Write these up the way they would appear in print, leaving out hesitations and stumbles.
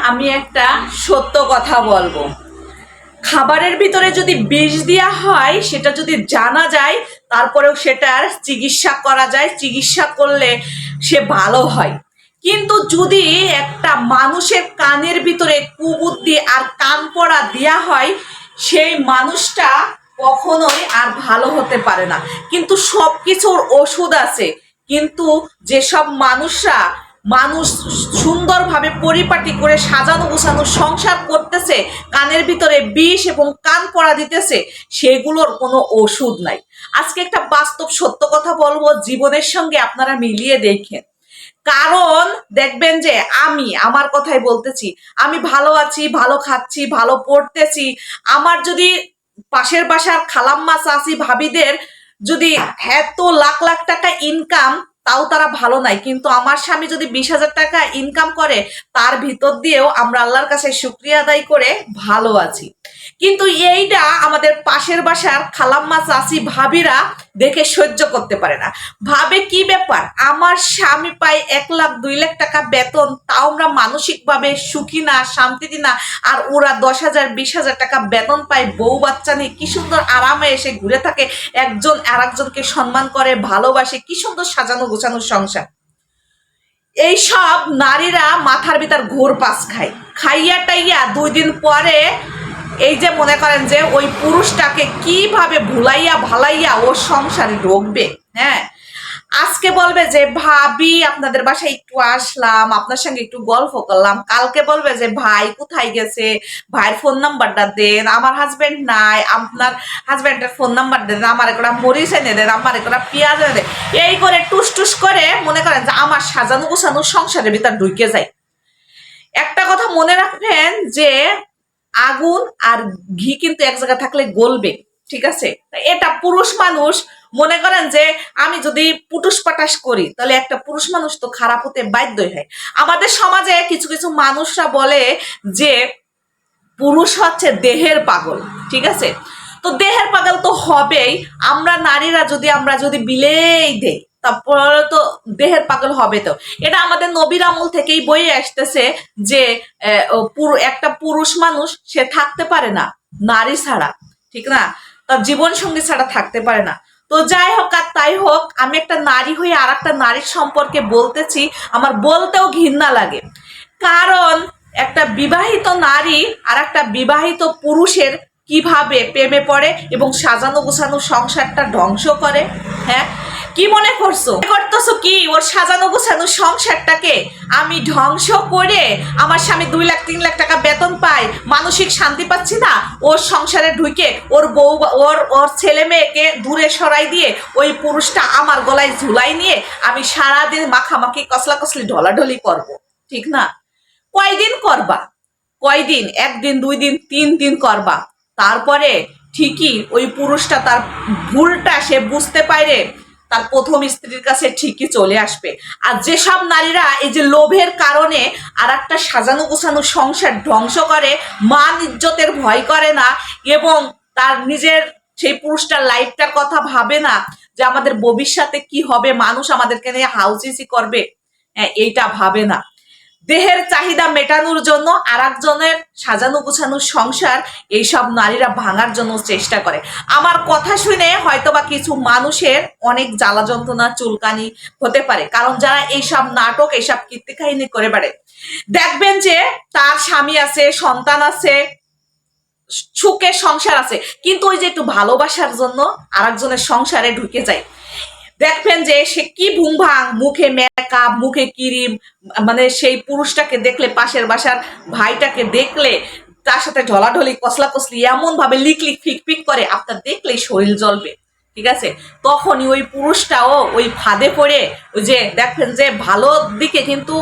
আমি একটা সত্য কথা বলবো। খাবারের ভিতরে যদি বিষ দেওয়া হয় সেটা যদি জানা যায়, তারপরেও সেটার চিকিৎসা করা যায়, চিকিৎসা করলে সে ভালো হয়। কিন্তু যদি একটা মানুষের কানের ভিতরে কুবুদ্ধি আর কান পড়া দেওয়া হয়, সেই মানুষটা কখনোই আর ভালো হতে পারে না। কিন্তু সব কিছুর ওষুধ আছে, কিন্তু যেসব মানুষ সুন্দরভাবে পরিপাটি করে সাজানো গোছানো সংসার করতেছে, কানের ভিতরে বিষ এবং কান পড়া দিতেছে, সেগুলোর কোনো ওষুধ নাই। আজকে একটা বাস্তব সত্য কথা বলবো, জীবনের সঙ্গে আপনারা মিলিয়ে দেখেন। কারণ দেখবেন যে আমার কথাই বলতেছি, আমি ভালো আছি, ভালো খাচ্ছি, ভালো পড়তেছি। আমার যদি পাশের বাসার খালাম্মা চাচি ভাবিদের যদি এত লাখ লাখ টাকা ইনকাম, তাও তারা ভালো নাই, কিন্তু আমার স্বামী যদি 20,000 টাকা ইনকাম করে, তার ভিতর দিয়েও আমরা আল্লাহর কাছে শুকরিয়া আদায় করে ভালো আছি। কিন্তু এইটা আমাদের পাশের বাসার খালাম্মা চাচি ভাবিরা দেখে সহ্য করতে পারে না। ভাবে কি ব্যাপার, আমার স্বামী পায় 1 লাখ 2 লাখ টাকা বেতন, তাও আমরা মানসিকভাবে সুখী না, শান্তিতে না, আর ওরা 10,000 20,000 টাকা বেতন পায়, বউ বাচ্চা নিয়ে কি সুন্দর আরামে এসে ঘুরে থাকে, একজন আর একজনকে সম্মান করে, ভালোবাসে, কি সুন্দর সাজানো গোছানো সংসার। এইসব নারীরা মাথার ভিতর ঘুর পাস খায়, খাইয়া টাইয়া 2 দিন পরে এই যে মনে করেন যে ওই পুরুষটাকে কিভাবে ভুলাইয়া ভালাইয়া ওর সংসারে ঢুকবে। হ্যাঁ, আজকে বলবে যে ভাবি আপনাদের বাসায় একটু আসলাম, আপনার সঙ্গে একটু গল্প করলাম। কালকে বলবে যে ভাই কোথায় গেছে, ভাইয়ের ফোন নাম্বারটা দেন, আমার হাজবেন্ড নাই, আপনার হাজবেন্ডের ফোন নাম্বার দেন, আমার একটা মরিচ এনে দেন, আমার একটা পেঁয়াজ এনে দেন। এই করে টুস টুস করে মনে করেন যে আমার সাজানো গোছানো সংসারের ভিতর ঢুকে যায়। একটা কথা মনে রাখবেন যে আগুন আর ঘি কিন্তু এক জায়গায় থাকলে গলবে, ঠিক আছে? এটা পুরুষ মানুষ মনে করেন যে আমি যদি পুটুস পাটাস করি, তাহলে একটা পুরুষ মানুষ তো খারাপ হতে বাধ্যই হয়। আমাদের সমাজে কিছু কিছু মানুষরা বলে যে পুরুষ হচ্ছে দেহের পাগল, ঠিক আছে? তো দেহের পাগল তো হবেই। আমরা যদি বিলেই দেই, তারপরে তো দেহের পাগল হবে। তো এটা আমাদের নবীর আমল থেকেই বয়ে আসতেছে যে একটা পুরুষ মানুষ সে থাকতে পারে না নারী ছাড়া, ঠিক না? তার জীবন সঙ্গী ছাড়া থাকতে পারে না। তো যাই হোক আর তাই হোক, আমি একটা নারী হয়ে আর একটা নারীর সম্পর্কে বলতেছি, আমার বলতেও ঘৃণা লাগে। কারণ একটা বিবাহিত নারী আর একটা বিবাহিত পুরুষের কিভাবে প্রেমে পড়ে এবং সাজানো গোছানো সংসারটা ধ্বংস করে। হ্যাঁ, কি মনে করতেছো কি ওর সাজানো গোছানো সংসারটাকে আমি ধ্বংস করে আমার স্বামী 2 লাখ 3 লাখ টাকা বেতন পায়, মানসিক শান্তি পাচ্ছি না, ওর সংসারে ঢুকে ওর বউ ওর ছেলে মেয়েকে দূরে সরাই দিয়ে ওই পুরুষটা আমার গলায় ঝুলাই নিয়ে আমি সারাদিন মাখামাখি কসলা কসলি ঢলাঢলি করব, ঠিক না? কয়দিন করবা? কয়দিন? 1 দিন 2 দিন 3 দিন করবা, তারপরে ঠিকই ওই পুরুষটা তার ভুলটা সে বুঝতে পারে, তার প্রথম স্ত্রীর কাছে ঠিকই চলে আসবে। আর যেসব নারীরা এই যে লোভের কারণে আর একটা সাজানো গোছানো সংসার ধ্বংস করে, মান ইজ্জতের ভয় করে না এবং তার নিজের সেই পুরুষটার লাইফটার কথা ভাবে না যে আমাদের ভবিষ্যতে কি হবে, মানুষ আমাদেরকে নিয়ে হাউসিসি করবে, এইটা ভাবে না। দেহের চাহিদা মেটানোর জন্য আর একজনের সাজানো গোছানো সংসার এইসব নারীরা ভাঙার জন্য চেষ্টা করে। আমার কথা শুনে হয়তোবা কিছু মানুষের অনেক জ্বালা যন্ত্রণা চুলকানি হতে পারে, কারণ যারা এইসব নাটক এইসব কীর্তি কাহিনী করে বেড়ে, দেখবেন যে তার স্বামী আছে, সন্তান আছে, সুখের সংসার আছে, কিন্তু ওই যে একটু ভালোবাসার জন্য আর একজনের সংসারে ঢুকে যায়। দেখবেন যে সে কি ভুংভাং, মুখে মেকআপ, মুখে ক্রিম, মানে সেই পুরুষটাকে দেখলে, পাশের বাসার ভাইটাকে দেখলে তার সাথে ঢলাঢলি কসলা কসলি এমন ভাবে লিক লিক ফিক ফিক করে, আপনার দেখলেই শরীর জ্বলবে, ঠিক আছে? তখনই ওই পুরুষটাও ওই ফাঁদে পড়ে, ওই যে দেখবেন যে ভালো দিকে কিন্তু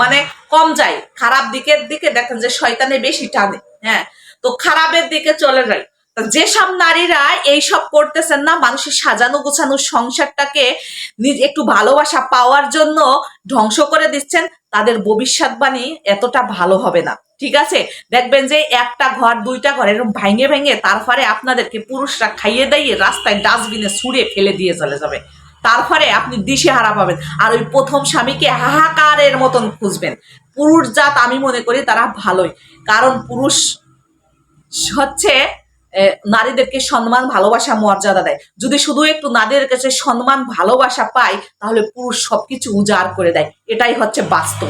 মানে কম যায়, খারাপ দিকে দেখেন যে শয়তানে বেশি টানে। হ্যাঁ, তো খারাপের দিকে চলে যায়। যেসব নারীরা এইসব করতেছেন না, মানুষের সাজানো গোছানো সংসারটাকে একটু ভালোবাসা পাওয়ার জন্য ধ্বংস করে দিচ্ছেন, তাদের ভবিষ্যৎবাণী এতটা ভালো হবে না, ঠিক আছে? দেখবেন যে একটা ঘর 2টা ঘর এরকম ভেঙে ভেঙে তারপরে আপনাদেরকে পুরুষরা খাইয়ে দাইয়ে রাস্তায় ডাস্টবিনে ছুঁড়ে ফেলে দিয়ে চলে যাবে। তারপরে আপনি দিশেহারা পাবেন আর ওই প্রথম স্বামীকে হাহাকারের মতন খুঁজবেন। পুরুষ জাত আমি মনে করি তারা ভালোই, কারণ পুরুষ হচ্ছে নারীদেরকে সম্মান ভালোবাসা মর্যাদা দেয়। যদি শুধু একটু নারীদের কাছে সম্মান ভালোবাসা পায় তাহলে পুরুষ সবকিছু উজাড় করে দেয়, এটাই হচ্ছে বাস্তব।